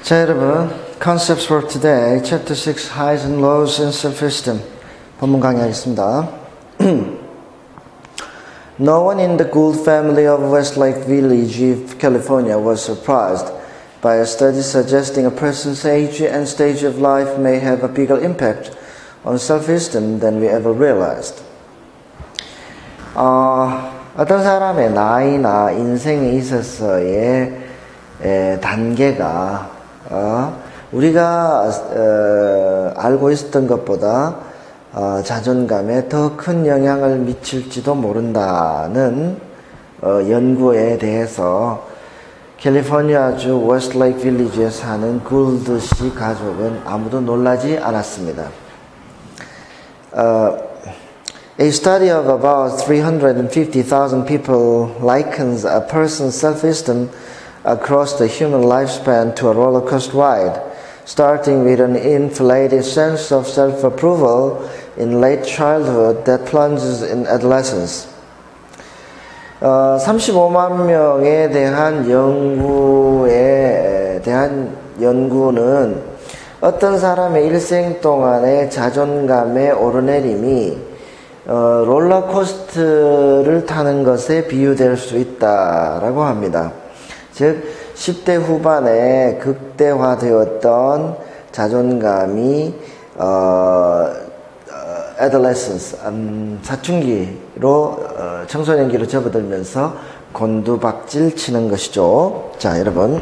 자, 여러분, Concepts for Today, Chapter 6, Highs and Lows in Self-Esteem 본문 강의하겠습니다. No one in the Gould family of Westlake Village, California was surprised by a study suggesting a person's age and stage of life may have a bigger impact on self-esteem than we ever realized. 어떤 사람의 나이나 인생에 있어서의 단계가 우리가 알고 있었던 것보다 자존감에 더 큰 영향을 미칠지도 모른다는 연구에 대해서 캘리포니아주 웨스트레이크 빌리지에 사는 굴드 씨 가족은 아무도 놀라지 않았습니다. A study of about 350,000 people likens a person's self-esteem across the human lifespan to a roller coaster ride, starting with an inflated sense of self-approval in late childhood that plunges in adolescence. 35만 명에 대한 연구는 어떤 사람의 일생 동안의 자존감의 오르내림이 롤러코스터를 타는 것에 비유될 수 있다라고 합니다. 즉 10대 후반에 극대화되었던 자존감이 adolescence, 사춘기로 청소년기로 접어들면서 곤두박질 치는 것이죠. 자, 여러분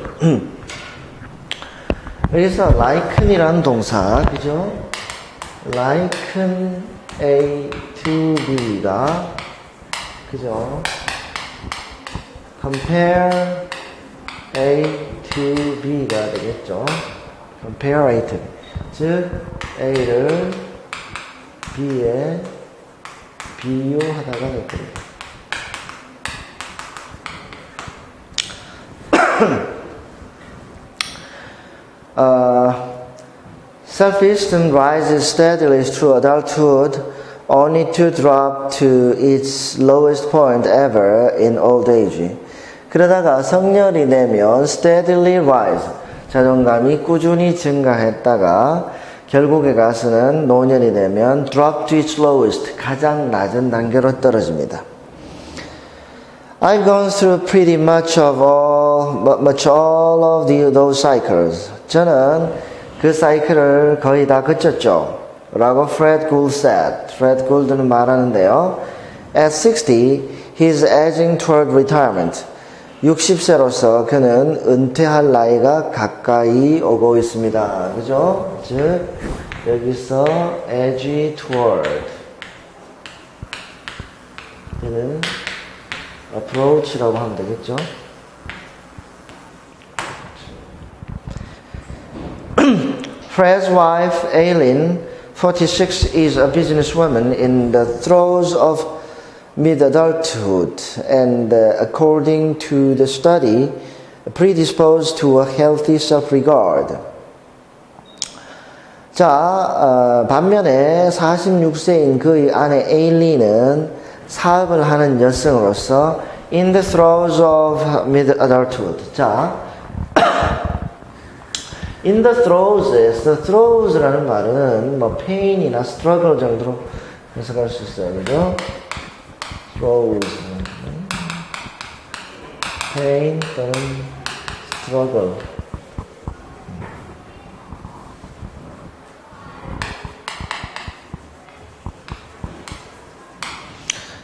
여기서 liken이라는 동사, 그죠? liken A to B가, 그죠? compare A to B가 되겠죠. compare A to B. 즉 A를 B에 비유하다가 될 겁니다. Self-esteem rises steadily through adulthood, only to drop to its lowest point ever in old age. 그러다가 성년이 되면 steadily rise, 자존감이 꾸준히 증가했다가 결국에 가서는 노년이 되면 drop to its lowest, 가장 낮은 단계로 떨어집니다. I've gone through pretty much all of those cycles. 저는 그 사이클을 거의 다 거쳤죠. 라고 Fred Gould said. Fred Gould는 말하는데요. At 60, he's edging toward retirement. 60세로서 그는 은퇴할 나이가 가까이 오고 있습니다. 그죠? 즉, 여기서 edge toward. 얘는 approach라고 하면 되겠죠? Fred's wife, Aileen, 46, is a businesswoman in the throes of mid-adulthood and, according to the study, predisposed to a healthy self-regard. 자, 반면에 46세인 그의 아내 에일린은 사업을 하는 여성으로서 in the throes of mid-adulthood. 자, in the throws에서 throws라는 말은 뭐 pain이나 struggle 정도로 해석할 수 있어요. 그죠? throws, pain 또는 struggle.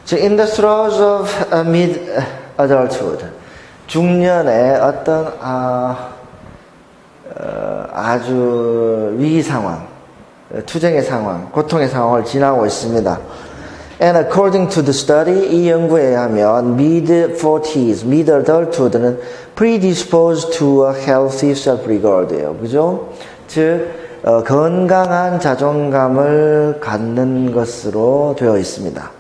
즉, in the throes of mid-adulthood, 중년의 어떤 아주 위기 상황, 투쟁의 상황, 고통의 상황을 지나고 있습니다. And according to the study, 이 연구에 의하면 mid-40s, mid-adulthood는 predisposed to a healthy self-regard예요. 그죠? 즉, 건강한 자존감을 갖는 것으로 되어 있습니다.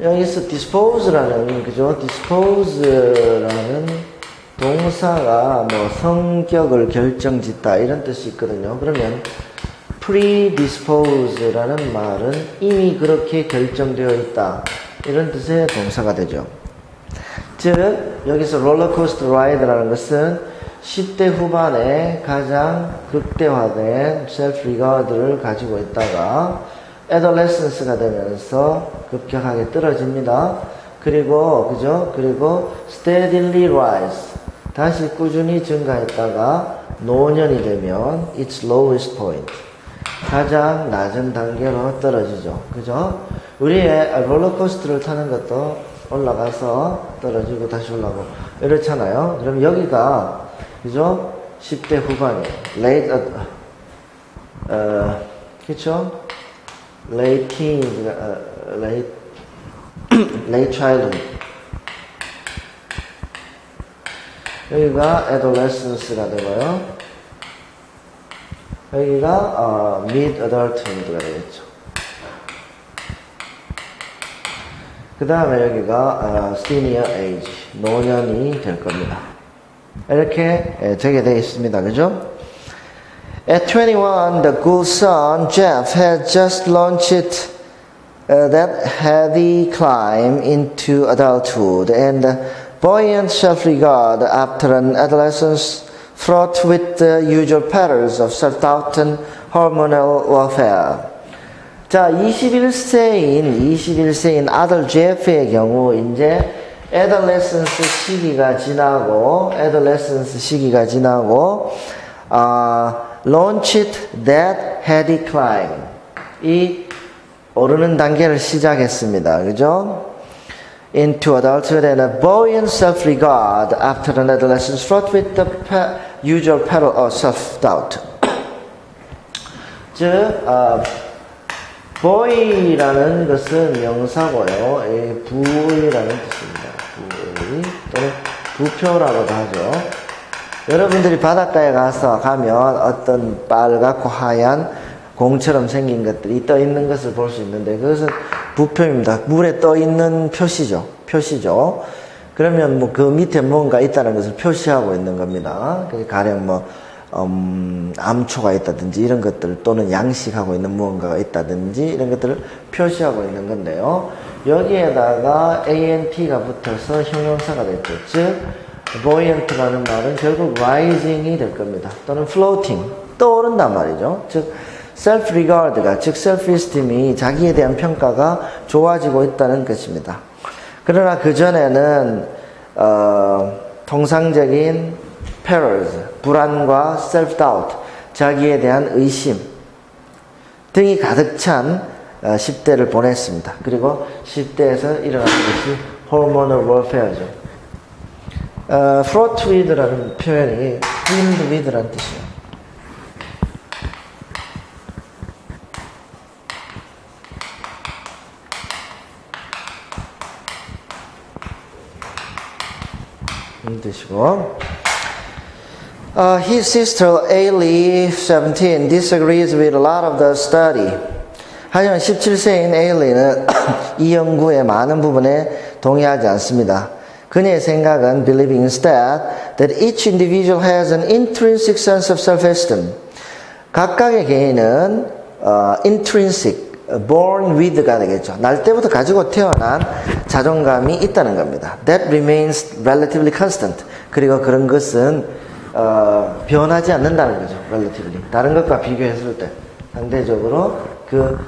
여기서 dispose라는, 그죠? dispose라는 동사가 뭐 성격을 결정짓다 이런 뜻이 있거든요. 그러면 predispose라는 말은 이미 그렇게 결정되어 있다 이런 뜻의 동사가 되죠. 즉 즉 여기서 롤러코스터 라이드라는 것은 10대 후반에 가장 극대화된 셀프 리가드를 가지고 있다가 애돌레센스가 되면서 급격하게 떨어집니다. 그리고 그죠? 그리고 steadily rise, 다시 꾸준히 증가했다가 노년이 되면 its lowest point, 가장 낮은 단계로 떨어지죠. 그죠? 우리의 롤러코스터를 타는 것도 올라가서 떨어지고 다시 올라가고 이렇잖아요. 그럼 여기가 그죠? 10대 후반이에요. 그쵸? late teens, late childhood. 여기가 adolescence가 되고요. 여기가 mid adulthood가 되겠죠. 그 다음에 여기가 senior age, 노년이 될 겁니다. 이렇게 적게 되어 있습니다. 그죠? At 21, the good son, Jeff, had just launched that heavy climb into adulthood and buoyant self-regard after an adolescence fraught with the usual perils of self-doubt and hormonal warfare. 자, 21세인 아들 제프의 경우 이제 adolescence 시기가 지나고 launched that heady climb, 이 오르는 단계를 시작했습니다. 그죠? Into adulthood and a buoyant self-regard after an adolescence fraught with the usual peril of self-doubt. 즉, buoy라는 것은 명사고요. 부의라는 뜻입니다. 부의 또는 부표라고도 하죠. 여러분들이 바닷가에 가면 어떤 빨갛고 하얀 공처럼 생긴 것들이 떠 있는 것을 볼 수 있는데 그것은 부표입니다. 물에 떠 있는 표시죠. 그러면 뭐 그 밑에 뭔가 있다는 것을 표시하고 있는 겁니다. 가령 암초가 있다든지 이런 것들, 또는 양식하고 있는 무언가가 있다든지 이런 것들을 표시하고 있는 건데요. 여기에다가 ant가 붙어서 형용사가 됐죠. 즉 buoyant라는 말은 결국 rising이 될 겁니다. 또는 floating, 떠오른단 말이죠. 즉 self-regard가, 즉 self-esteem이, 자기에 대한 평가가 좋아지고 있다는 것입니다. 그러나 그전에는 통상적인 perils, 불안과 self-doubt, 자기에 대한 의심 등이 가득 찬 10대를 보냈습니다. 그리고 10대에서 일어나는 것이 hormonal warfare죠. fraught with라는 표현이 filled with라는 뜻이에요. 뜻이고, his sister Ailey, 17, disagrees with a lot of the study. 하지만 17세인 에일리는 이 연구의 많은 부분에 동의하지 않습니다. 그녀의 생각은 believing instead that each individual has an intrinsic sense of self-esteem. 각각의 개인은 intrinsic, born with가 되겠죠. 날 때부터 가지고 태어난 자존감이 있다는 겁니다. That remains relatively constant. 그리고 그런 것은 변하지 않는다는 거죠. relatively. 다른 것과 비교했을 때 상대적으로 그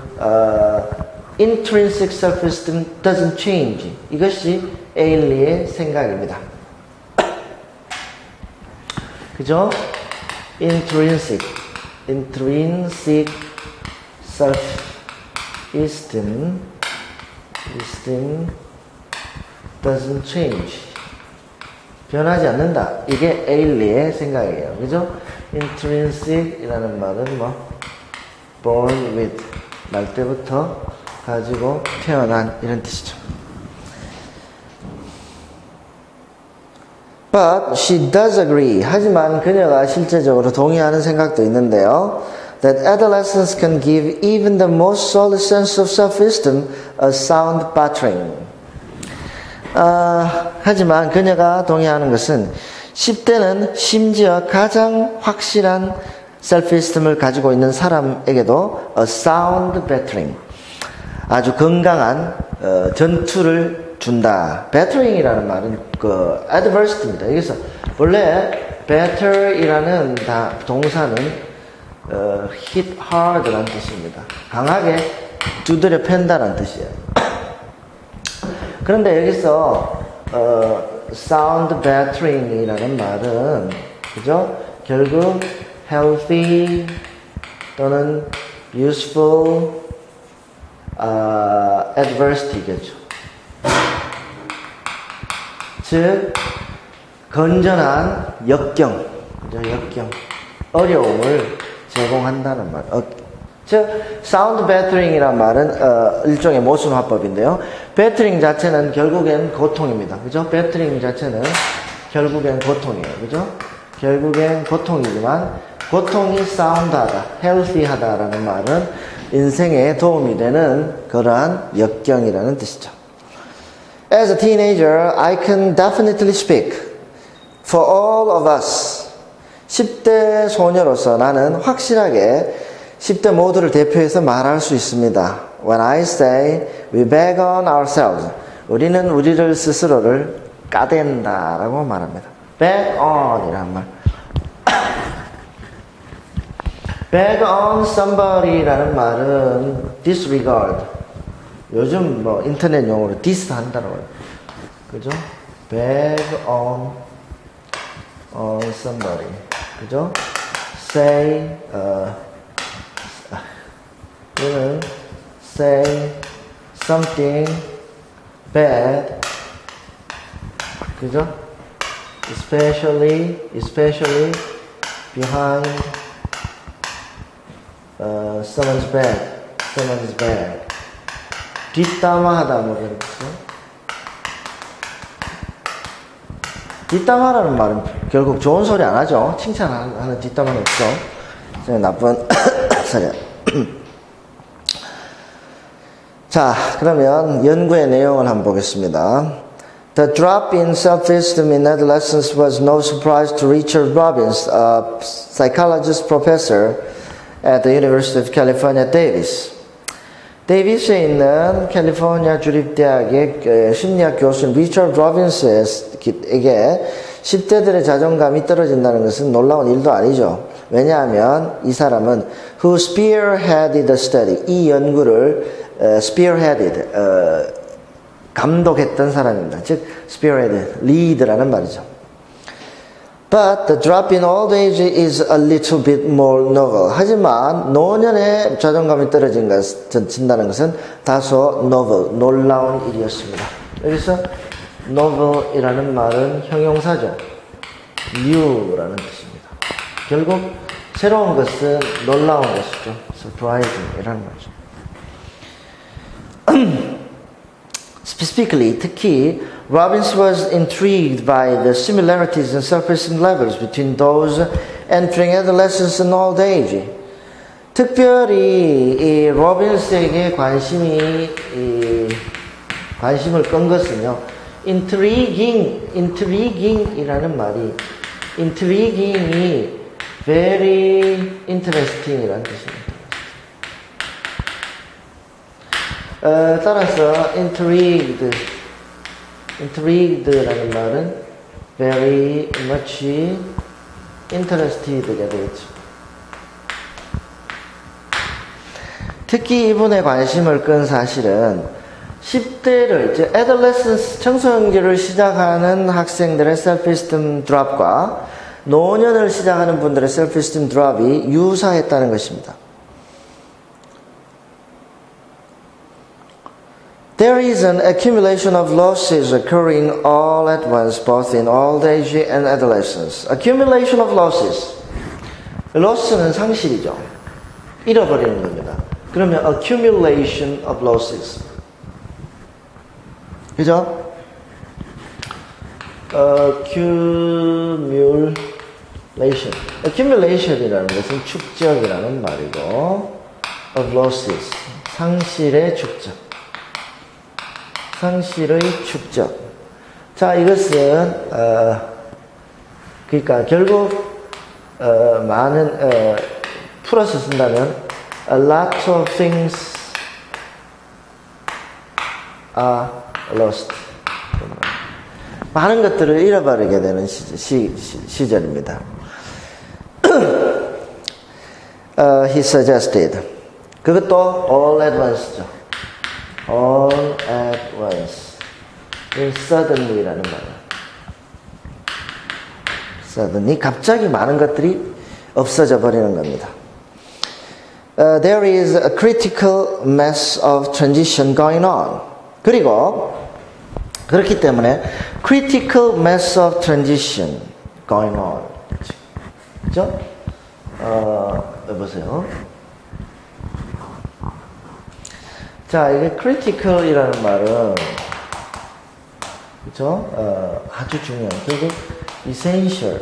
intrinsic self-esteem doesn't change. 이것이 에일리의 생각입니다. 그죠? intrinsic self-esteem doesn't change. 변하지 않는다. 이게 에일리의 생각이에요. 그죠? intrinsic이라는 말은 born with, 날 때부터 가지고 태어난, 이런 뜻이죠. But she does agree. 하지만 그녀가 실제적으로 동의하는 생각도 있는데요. That adolescents can give even the most solid sense of self-esteem a sound battering. 하지만 그녀가 동의하는 것은 10대는 심지어 가장 확실한 self-esteem을 가지고 있는 사람에게도 a sound battering, 아주 건강한 전투를 준다. bettering이라는 말은 그 adversity입니다. 여기서 원래 better이라는 동사는 hit hard라는 뜻입니다. 강하게 두드려 팬다라는 뜻이에요. 그런데 여기서 sound bettering이라는 말은 그죠? 결국 healthy 또는 useful adversity겠죠. 즉 건전한 역경, 어려움을 제공한다는 말. 즉 sound bettering이란 말은 일종의 모순 화법인데요. bettering 자체는 결국엔 고통입니다. 그죠? bettering 자체는 결국엔 고통이에요. 그죠? 결국엔 고통이지만 고통이 sound하다, healthy하다라는 말은 인생에 도움이 되는 그러한 역경이라는 뜻이죠. As a teenager, I can definitely speak for all of us. 10대 소녀로서 나는 확실하게 10대 모두를 대표해서 말할 수 있습니다. When I say we beg on ourselves, 우리는 우리를 스스로를 까댄다라고 말합니다. beg on이란 말. beg on somebody라는 말은 disregard. 요즘 뭐 인터넷 용어로 diss 한다고 해요. 그죠? beg on somebody. 그죠? say 이거는 say something bad. 그죠? especially behind someone's back. 뒷담화하다 뭐랬죠? 뒷담화라는 말은 결국 좋은 소리 안 하죠. 칭찬하는 뒷담화는 없죠. 나쁜 소리. 자, 그러면 연구의 내용을 한번 보겠습니다. The drop in self-esteem in adolescence was no surprise to Richard Robbins, a psychologist professor at the University of California, Davis. 데이비스에 있는 캘리포니아 주립대학의 심리학 교수인 리처드 로빈스에게 10대들의 자존감이 떨어진다는 것은 놀라운 일도 아니죠. 왜냐하면 이 사람은 who spearheaded the study, 이 연구를 spearheaded, 감독했던 사람입니다. 즉 spearhead, lead라는 말이죠. But the drop in old age is a little bit more novel. 하지만 노년에 자존감이 떨어진다는 것은 다소 novel, 놀라운 일이었습니다. 여기서 novel이라는 말은 형용사죠. new라는 뜻입니다. 결국 새로운 것은 놀라운 것이죠. surprising이라는 말이죠. Specifically, 특히 Robbins was intrigued by the similarities in self-esteem levels between those entering adolescence and old age. 특별히 이 로빈스에게 관심을 끈 것은요, intriguing이라는 말이 intriguing이 very interesting이라는 뜻입니다. 따라서 intrigued라는 말은 very much interested가 되겠죠. 특히 이분의 관심을 끈 사실은 10대를, 즉 adolescence, 청소년기를 시작하는 학생들의 self-esteem drop과 노년을 시작하는 분들의 self-esteem drop이 유사했다는 것입니다. There is an accumulation of losses occurring all at once, both in old age and adolescence. Accumulation of losses. loss는 상실이죠. 잃어버리는 겁니다. 그러면 accumulation of losses. 그죠? accumulation이라는 것은 축적이라는 말이고, of losses, 상실의 축적. 상실의 축적. 자, 이것은 그러니까 결국 많은 풀어서 쓴다면 a lot of things are lost. 많은 것들을 잃어버리게 되는 시절입니다. He suggested. 그것도 all at once죠. all at once. suddenly라는 말이에요. suddenly 갑자기 많은 것들이 없어져 버리는 겁니다. There is a critical mass of transition going on. 그리고 그렇기 때문에 critical mass of transition going on. 그죠? 보세요. 자, 이게 critical이라는 말은 그죠? 아주 중요한, 그리고 essential,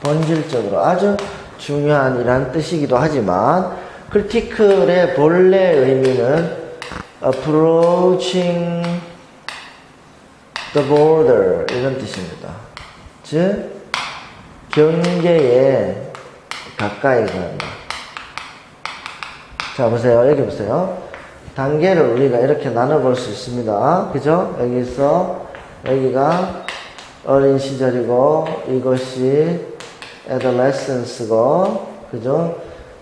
본질적으로 아주 중요한이라는 뜻이기도 하지만 critical의 본래 의미는 approaching the border 이런 뜻입니다. 즉 경계에 가까이 가는. 자 보세요. 여기 보세요. 단계를 우리가 이렇게 나눠볼 수 있습니다. 그죠? 여기가 어린 시절이고 이것이 adolescence고 그죠?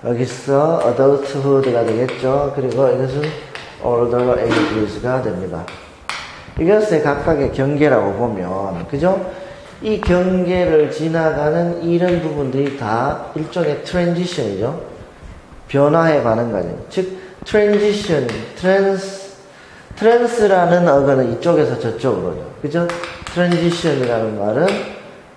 여기서 adulthood가 되겠죠. 그리고 이것은 older ages가 됩니다. 이것의 각각의 경계라고 보면 그죠? 이 경계를 지나가는 이런 부분들이 다 일종의 트랜지션이죠. 변화해 가는 과정. 즉 트랜지션, 트랜스라는 어근은 이쪽에서 저쪽으로죠. 그죠? 트랜지션이라는 말은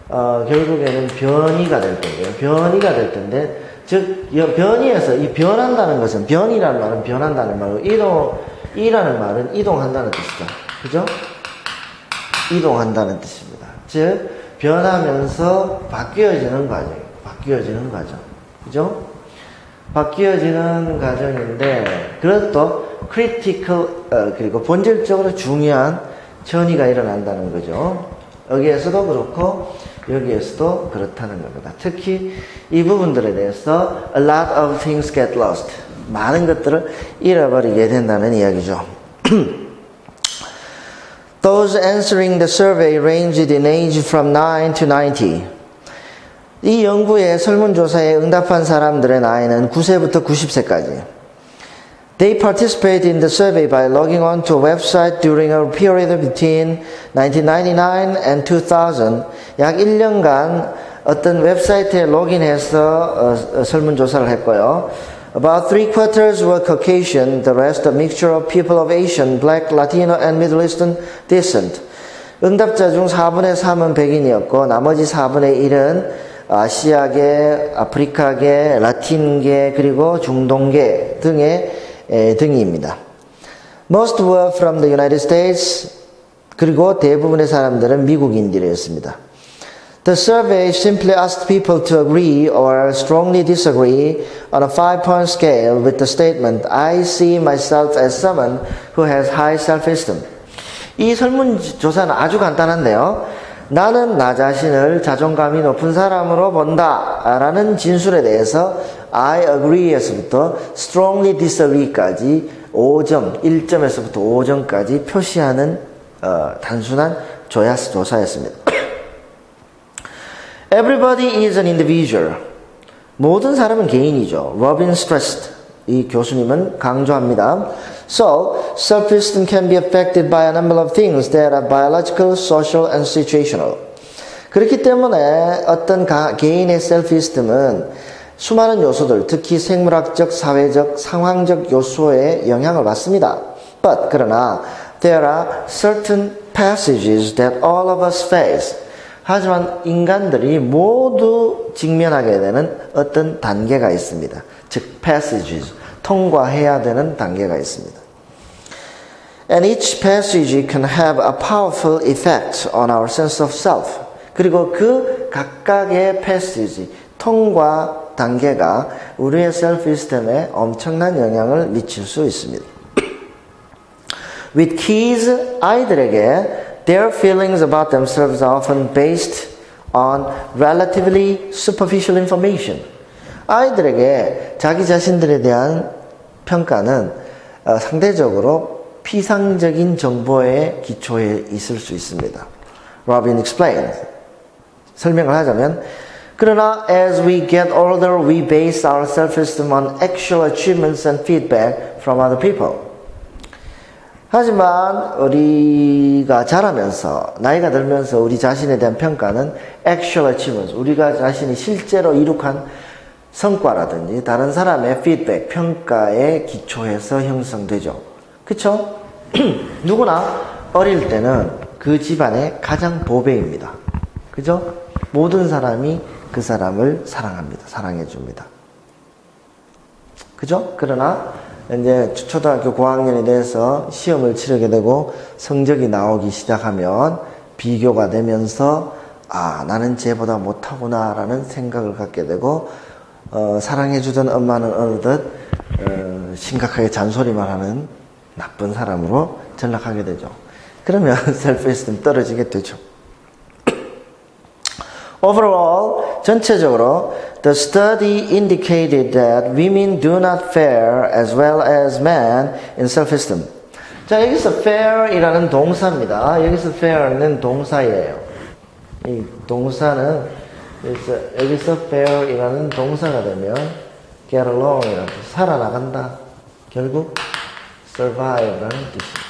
결국에는 변이가 될 텐데요. 변이가 될 텐데 즉 변이에서 이 변한다는 것은 변이라는 말은 변한다는 말이고 이라는 말은 이동한다는 뜻이죠. 그죠? 이동한다는 뜻입니다. 즉 변하면서 바뀌어지는 과정이에요. 바뀌어지는 과정. 그죠? 바뀌어지는 과정인데 그것도 critical 그리고 본질적으로 중요한 전이가 일어난다는 거죠. 여기에서도 그렇고 여기에서도 그렇다는 겁니다. 특히 이 부분들에 대해서 a lot of things get lost. 많은 것들을 잃어버리게 된다는 이야기죠. Those answering the survey ranged in age from 9 to 90. 이 연구의 설문조사에 응답한 사람들의 나이는 9세부터 90세까지. They participated in the survey by logging on to a website during a period between 1999 and 2000. 약 1년간 어떤 웹사이트에 로그인해서 설문조사를 했고요. About 3/4 were Caucasian, the rest a mixture of people of Asian, Black, Latino, and Middle Eastern descent. 응답자 중 4분의 3은 백인이었고 나머지 4분의 1은 아시아계, 아프리카계, 라틴계, 그리고 중동계 등이입니다. Most were from the United States, 그리고 대부분의 사람들은 미국인들이었습니다. The survey simply asked people to agree or strongly disagree on a 5-point scale with the statement, I see myself as someone who has high self-esteem. 이 설문조사는 아주 간단한데요. 나는 나 자신을 자존감이 높은 사람으로 본다 라는 진술에 대해서 I agree에서부터 strongly disagree까지 5점, 1점에서부터 5점까지 표시하는 단순한 조사였습니다. Everybody is an individual. 모든 사람은 개인이죠. Robin stressed. 이 교수님은 강조합니다. So, self-esteem can be affected by a number of things that are biological, social, and situational. 그렇기 때문에 어떤 개인의 self-esteem은 수많은 요소들, 특히 생물학적, 사회적, 상황적 요소에 영향을 받습니다. But, 그러나, there are certain passages that all of us face. 하지만 인간들이 모두 직면하게 되는 어떤 단계가 있습니다. 즉, passages, 통과해야 되는 단계가 있습니다. And each passage can have a powerful effect on our sense of self. 그리고 그 각각의 passage, 통과 단계가 우리의 self-esteem에 엄청난 영향을 미칠 수 있습니다. With kids, 아이들에게 their feelings about themselves are often based on relatively superficial information. 아이들에게 자기 자신들에 대한 평가는 상대적으로 피상적인 정보에 기초해 있을 수 있습니다. Robin explained. 설명을 하자면, 그러나 as we get older, we base our self-esteem on actual achievements and feedback from other people. 하지만 우리가 자라면서, 나이가 들면서 우리 자신에 대한 평가는 actual achievements, 우리가 자신이 실제로 이룩한 성과라든지 다른 사람의 피드백, 평가에 기초해서 형성되죠. 그쵸? 누구나 어릴 때는 그 집안의 가장 보배입니다. 그죠? 모든 사람이 그 사람을 사랑합니다. 사랑해줍니다. 그죠? 그러나 이제 초등학교 고학년이 돼서 시험을 치르게 되고 성적이 나오기 시작하면 비교가 되면서 나는 쟤보다 못하구나 라는 생각을 갖게 되고 사랑해주던 엄마는 어느덧 심각하게 잔소리만 하는 나쁜 사람으로 전락하게 되죠. 그러면 self-esteem 떨어지게 되죠. Overall, 전체적으로 the study indicated that women do not fare as well as men in self-esteem. 자, 여기서 fare이라는 동사입니다. 여기서 fare는 동사예요. 이 동사는 여기서 fare이라는 동사가 되면 get along이라는 살아나간다. 결국 survive라는 뜻입니다.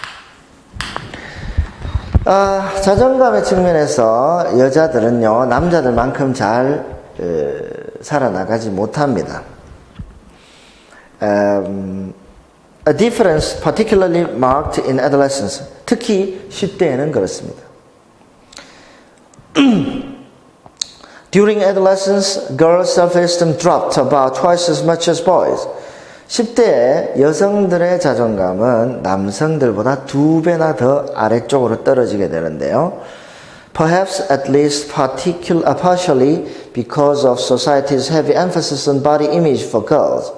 자존감의 측면에서 여자들은요, 남자들만큼 잘 살아나가지 못합니다. A difference particularly marked in adolescence. 특히 10대에는 그렇습니다. During adolescence, girls' self-esteem dropped about twice as much as boys. 10대의 여성들의 자존감은 남성들보다 2배나 더 아래쪽으로 떨어지게 되는데요. Perhaps at least partially because of society's heavy emphasis on body image for girls.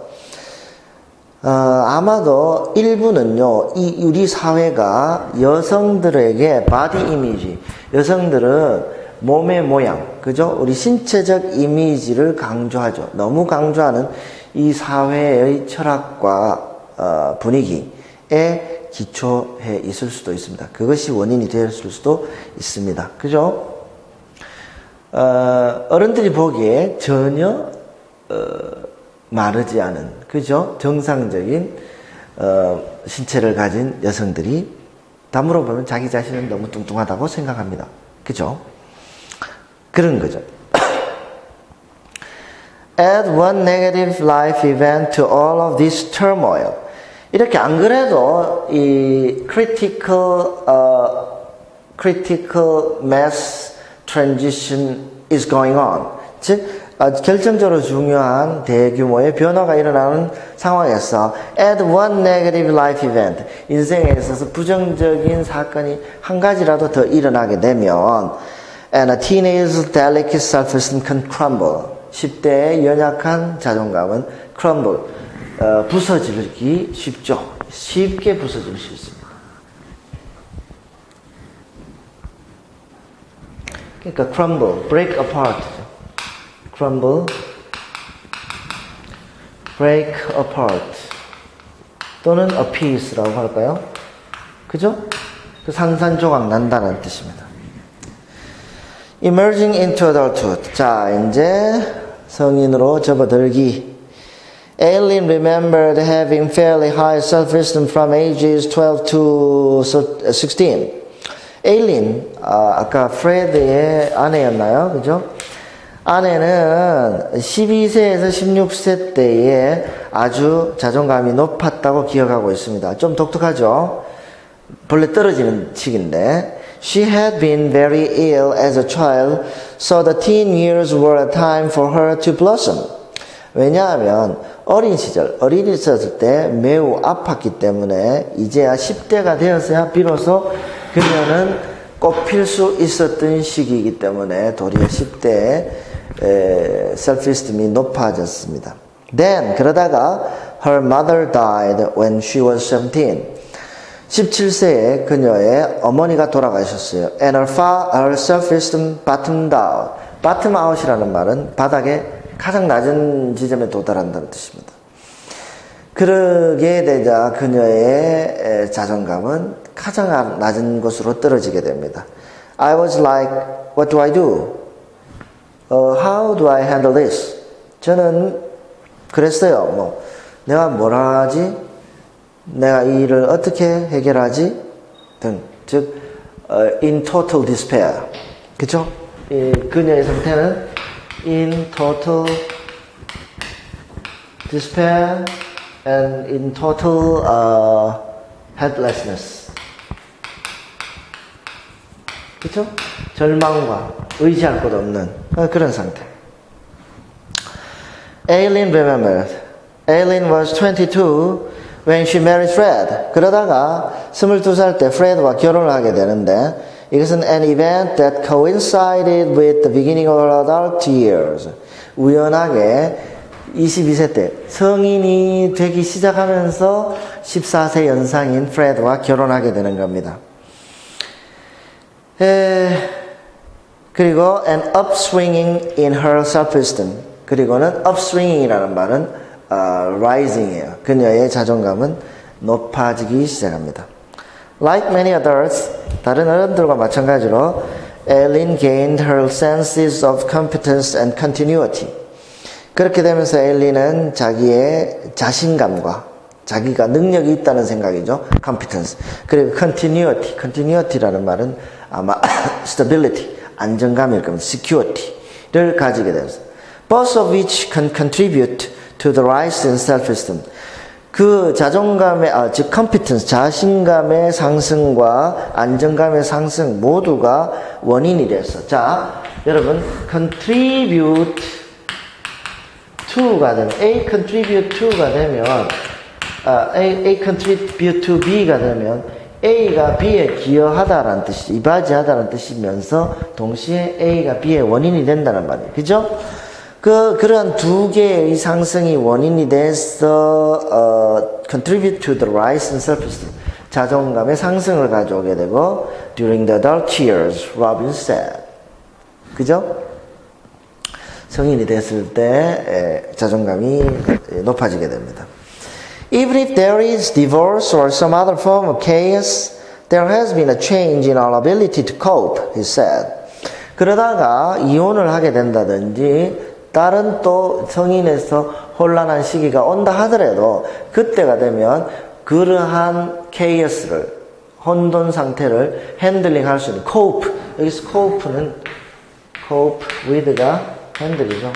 아마도 일부는요, 우리 사회가 여성들에게 바디 이미지, 여성들은 몸의 모양, 그죠? 우리 신체적 이미지를 강조하죠. 너무 강조하는 이 사회의 철학과 분위기에 기초해 있을 수도 있습니다. 그것이 원인이 되었을 수도 있습니다. 그죠? 어른들이 보기에 전혀 마르지 않은, 그죠? 정상적인 신체를 가진 여성들이 다물어 보면 자기 자신은 너무 뚱뚱하다고 생각합니다. 그죠? 그런 거죠. Add one negative life event to all of this turmoil. 이렇게 안 그래도 이 critical mass transition is going on. 즉, 결정적으로 중요한 대규모의 변화가 일어나는 상황에서 add one negative life event. 인생에 있어서 부정적인 사건이 한 가지라도 더 일어나게 되면 and a teenager's delicate self-esteem can crumble. 10대의 연약한 자존감은 crumble, 부서지기 쉽죠. 쉽게 부서질 수 있습니다. 그러니까 crumble, break apart. crumble, break apart. 또는 a piece라고 할까요? 그죠? 그 산산조각 난다는 뜻입니다. Emerging into adulthood. 자, 이제 성인으로 접어들기. Aileen remembered having fairly high self-esteem from ages 12 to 16. 에일린, 아까 프레드의 아내였나요? 그죠? 아내는 12세에서 16세 때에 아주 자존감이 높았다고 기억하고 있습니다. 좀 독특하죠? 본래 떨어지는 칙인데. She had been very ill as a child, so the teen years were a time for her to blossom. 왜냐하면 어린 시절, 어린이 있었을 때 매우 아팠기 때문에 이제야 10대가 되었어야 비로소 그녀는 꽃필 수 있었던 시기이기 때문에 도리어 10대에 self-esteem이 높아졌습니다. Then, 그러다가 her mother died when she was 17. 17세에 그녀의 어머니가 돌아가셨어요. And her self-esteem bottomed out. bottom out이라는 말은 바닥에 가장 낮은 지점에 도달한다는 뜻입니다. 그러게 되자 그녀의 자존감은 가장 낮은 곳으로 떨어지게 됩니다. I was like, what do I do? How do I handle this? 저는 그랬어요. 내가 뭘 하지? 내가 이 일을 어떻게 해결하지? 등. 즉, in total despair. 그쵸? 그녀의 상태는 in total despair and in total helplessness. 그쵸? 절망과 의지할 것 없는 그런 상태. Aileen remembered. Aileen was 22 when she married Fred. 그러다가 22살 때 프레드와 결혼을 하게 되는데 이것은 an event that coincided with the beginning of her adult years. 우연하게 22세 때 성인이 되기 시작하면서 14세 연상인 프레드와 결혼하게 되는 겁니다. 그리고 an upswinging in her self-esteem. 그리고는 upswinging이라는 말은 rising이에요. 그녀의 자존감은 높아지기 시작합니다. Like many adults, 다른 어른들과 마찬가지로 Aileen gained her senses of competence and continuity. 그렇게 되면서 엘린은 자기의 자신감과 자기가 능력이 있다는 생각이죠. competence. 그리고 continuity라는 말은 아마 stability, 안정감일 겁니다. security를 가지게 되었어요. Both of which can contribute to the rise in self-esteem. 그 자존감의, 즉 competence, 자신감의 상승과 안정감의 상승 모두가 원인이 됐어. 자, 여러분, contribute to가 되면, A contribute to가 되면, A contribute to B가 되면, A가 B에 기여하다라는 뜻이, 이바지하다라는 뜻이면서, 동시에 A가 B의 원인이 된다는 말이에요. 그죠? 그런 두 개의 상승이 원인이 돼서, contribute to the rise in self-esteem. 자존감의 상승을 가져오게 되고, during the adult years, Robin said. 그죠? 성인이 됐을 때 자존감이 높아지게 됩니다. Even if there is divorce or some other form of chaos, there has been a change in our ability to cope, he said. 그러다가 이혼을 하게 된다든지 다른 또 성인에서 혼란한 시기가 온다 하더라도 그때가 되면 그러한 chaos를 혼돈 상태를 핸들링할 수 있는 cope. 여기서 cope는 cope with가 핸들이죠.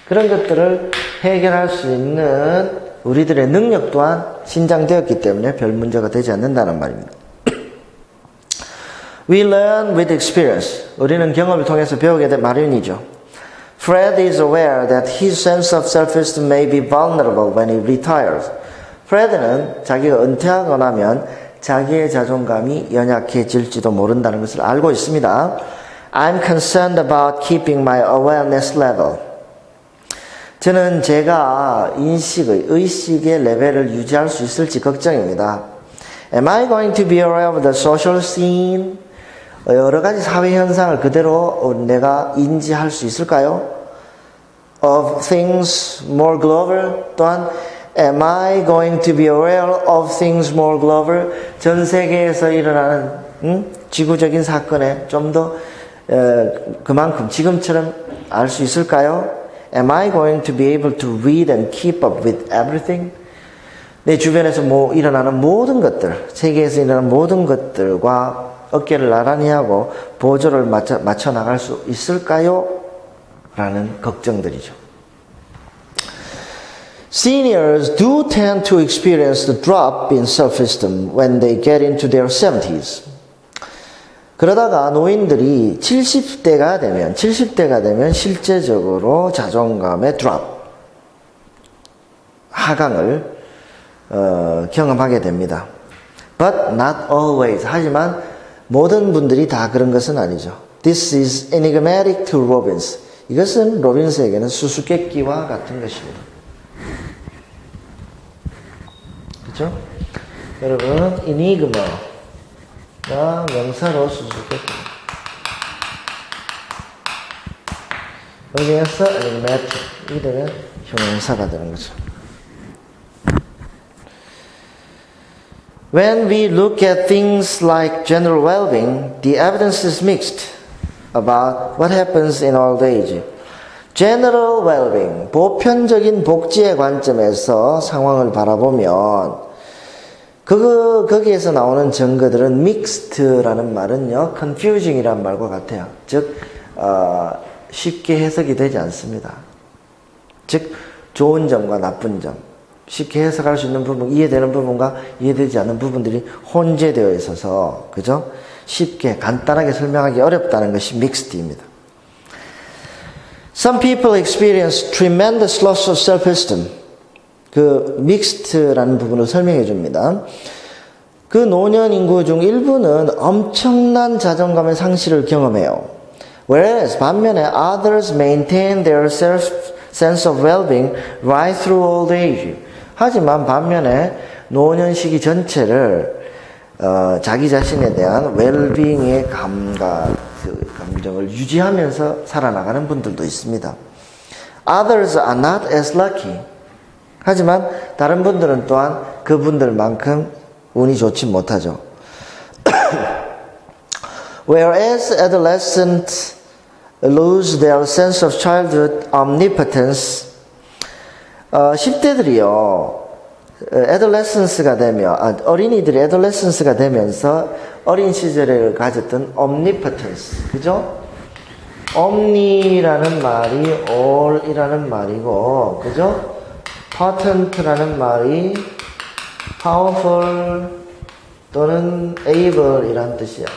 그런 것들을 해결할 수 있는 우리들의 능력 또한 신장되었기 때문에 별 문제가 되지 않는다는 말입니다. We learn with experience. 우리는 경험을 통해서 배우게 된 마련이죠. Fred is aware that his sense of self-esteem may be vulnerable when he retires. Fred는 자기가 은퇴하고 나면 자기의 자존감이 연약해질지도 모른다는 것을 알고 있습니다. I'm concerned about keeping my awareness level. 저는 제가 의식의 레벨을 유지할 수 있을지 걱정입니다. Am I going to be aware of the social scene? 여러 가지 사회 현상을 그대로 내가 인지할 수 있을까요? Of things more global. 또한 Am I going to be aware of things more global? 전 세계에서 일어나는 지구적인 사건에 좀 더 그만큼 지금처럼 알 수 있을까요? Am I going to be able to read and keep up with everything? 내 주변에서 일어나는 모든 것들, 세계에서 일어나는 모든 것들과 어깨를 나란히 하고 보조를 맞춰 나갈 수 있을까요? 라는 걱정들이죠. Seniors do tend to experience the drop in self-esteem when they get into their 70s. 그러다가 노인들이 70대가 되면 실제적으로 자존감의 drop, 하강을 경험하게 됩니다. But not always. 하지만 모든 분들이 다 그런 것은 아니죠. This is enigmatic to Robbins. 이것은 로빈스에게는 수수께끼와 같은 것입니다. 그렇죠? 여러분, enigma가 명사로 수수께끼. 여기에서 enigmatic 이 되면 형용사가 되는 거죠. When we look at things like general well-being, the evidence is mixed about what happens in old age. General well-being, 보편적인 복지의 관점에서 상황을 바라보면 거기에서 나오는 증거들은 mixed라는 말은요, confusing이라는 말과 같아요. 즉, 쉽게 해석이 되지 않습니다. 즉, 좋은 점과 나쁜 점, 쉽게 해석할 수 있는 부분, 이해되는 부분과 이해되지 않는 부분들이 혼재되어 있어서, 그죠? 쉽게, 간단하게 설명하기 어렵다는 것이 mixed입니다. Some people experience tremendous loss of self-esteem. 그 mixed라는 부분을 설명해 줍니다. 그 노년 인구 중 일부는 엄청난 자존감의 상실을 경험해요. Whereas 반면에 others maintain their sense of well-being right through old age. 하지만 반면에 노년 시기 전체를 자기 자신에 대한 well-being의 감정을 유지하면서 살아나가는 분들도 있습니다. Others are not as lucky. 하지만 다른 분들은 또한 그분들만큼 운이 좋지 못하죠. Whereas adolescents lose their sense of childhood omnipotence, 10대들이요, adolescence가 되며, 어린이들이 adolescence가 되면서 어린 시절에 가졌던 omnipotence, 그죠? omni라는 말이 all이라는 말이고, 그죠? potent라는 말이 powerful 또는 able이란 뜻이야.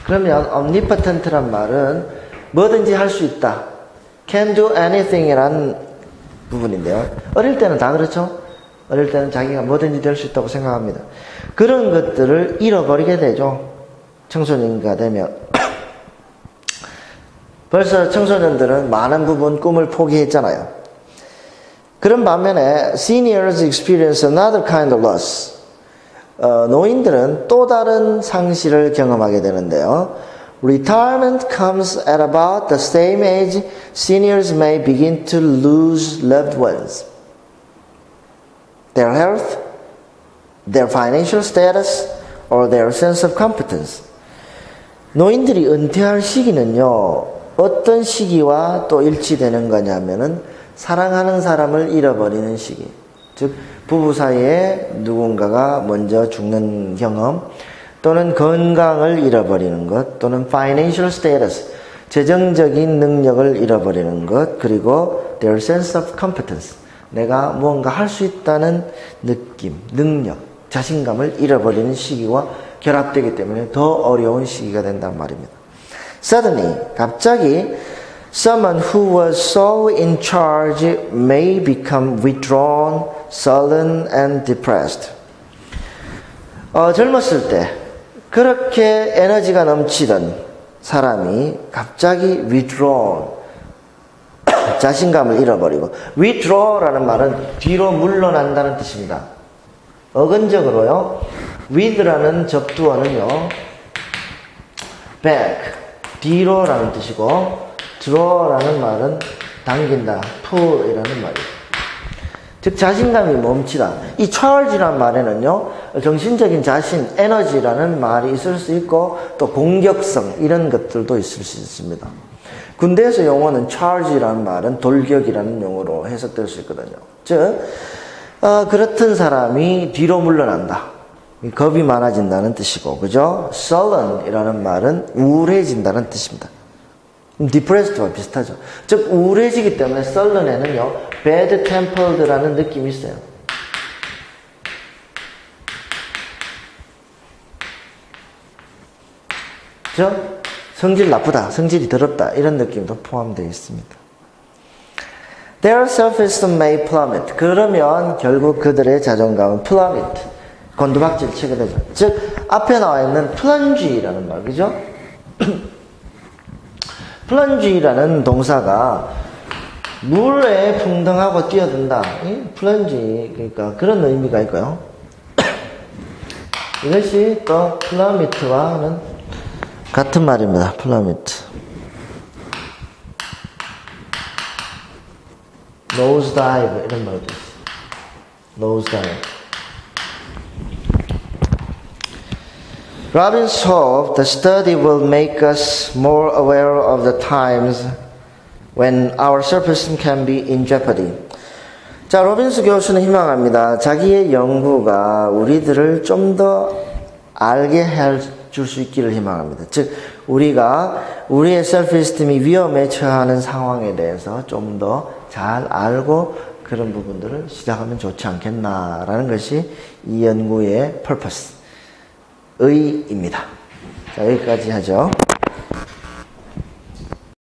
그러면 omnipotent란 말은 뭐든지 할 수 있다. can do anything이란 부분인데요. 어릴 때는 다 그렇죠? 어릴 때는 자기가 뭐든지 될 수 있다고 생각합니다. 그런 것들을 잃어버리게 되죠. 청소년기가 되면. 벌써 청소년들은 많은 부분 꿈을 포기했잖아요. 그런 반면에 seniors experience another kind of loss. 노인들은 또 다른 상실을 경험하게 되는데요. Retirement comes at about the same age seniors may begin to lose loved ones. Their health, their financial status, or their sense of competence. 노인들이 은퇴할 시기는요, 어떤 시기와 또 일치되는 거냐면은 사랑하는 사람을 잃어버리는 시기. 즉, 부부 사이에 누군가가 먼저 죽는 경험, 또는 건강을 잃어버리는 것, 또는 financial status, 재정적인 능력을 잃어버리는 것, 그리고 their sense of competence, 내가 무언가 할 수 있다는 느낌, 능력, 자신감을 잃어버리는 시기와 결합되기 때문에 더 어려운 시기가 된단 말입니다. Suddenly, 갑자기 someone who was so in charge may become withdrawn, sullen, and depressed. 젊었을 때 그렇게 에너지가 넘치던 사람이 갑자기 withdrawn, 자신감을 잃어버리고, withdraw라는 말은 뒤로 물러난다는 뜻입니다. 어근적으로요, with라는 접두어는요, back, 뒤로라는 뜻이고, draw라는 말은 당긴다, pull이라는 말이에요. 즉 자신감이 멈추다. 이 charge라는 말에는요, 정신적인 자신, 에너지라는 말이 있을 수 있고, 또 공격성 이런 것들도 있을 수 있습니다. 군대에서 용어는 charge라는 말은 돌격이라는 용어로 해석될 수 있거든요. 즉 그렇던 사람이 뒤로 물러난다. 겁이 많아진다는 뜻이고, 그죠? sullen이라는 말은 우울해진다는 뜻입니다. depressed와 비슷하죠. 즉 우울해지기 때문에 sullen에는요, bad tempered라는 느낌이 있어요. 그죠? 성질 나쁘다, 성질이 더럽다 이런 느낌도 포함되어 있습니다. Their self-esteem may plummet. 그러면 결국 그들의 자존감은 plummet, 곤두박질 치게 되죠. 즉 앞에 나와 있는 plunge라는 말, 그죠? plunge라는 동사가 물에 풍덩하고 뛰어든다. plunge, 그러니까 그런 의미가 있고요. 이것이 또 plummet와는 같은 말입니다. plummet. nose dive 이런 말도 있어요. nose dive. Robbins hoped the study will make us more aware of the times when our self-esteem can be in jeopardy. 자, 로빈스 교수는 희망합니다. 자기의 연구가 우리들을 좀 더 알게 해줄 수 있기를 희망합니다. 즉, 우리가 우리의 셀프-에스팀이 위험에 처하는 상황에 대해서 좀 더 잘 알고 그런 부분들을 시작하면 좋지 않겠나라는 것이 이 연구의 purpose, 의의입니다. 자, 여기까지 하죠.